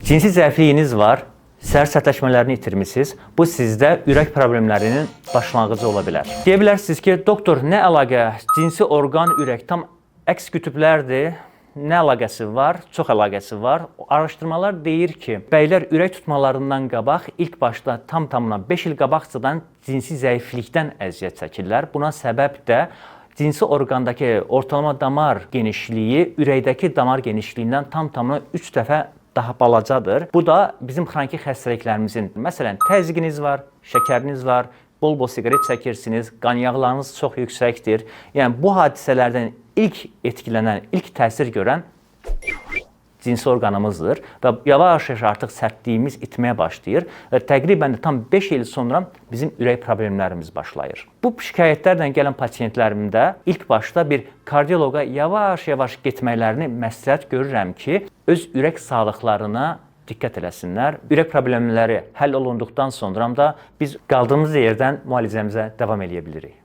Cinsi zəifliyiniz var, sərtləşmələrini itirmisiniz. Bu sizdə ürək problemlərinin başlanğıcı ola bilər. Deyə bilərsiniz ki, doktor, nə əlaqə? Cinsi orqan, ürək tam əks qütblərdir. Nə əlaqəsi var? Çox əlaqəsi var. Araşdırmalar deyir ki, bəylər ürək tutmalarından qabaq, ilk başda tamına 5 il qabaqcadan cinsi zəiflikdən əziyyət çəkirlər. Buna səbəb də cinsi orqandakı ortalama damar genişliyi ürəkdəki damar genişliyindən tamına 3 dəfə daha balacadır. Bu da bizim xroniki xəstəliklərimizin, məsələn, təzyiqiniz var, şəkəriniz var, bol-bol siqaret çəkirsiniz, qan yağlarınız çox yüksəkdir. Yəni, bu hadisələrdən ilk etkilənən, ilk təsir görən cinsi orqanımızdır və yavaş-yavaş artıq sərtliyimiz itməyə başlayır və təqribən də tam 5 il sonra bizim ürək problemlərimiz başlayır. Bu şikayətlərlə gələn pasientlərimdə ilk başda bir kardioloqa yavaş-yavaş getməklərini məsləhət görürəm ki, öz ürək sağlıqlarına diqqət eləsinlər. Ürək problemləri həll olunduqdan sonra da biz qaldığımız yerdən müalicəmizə davam edə bilirik.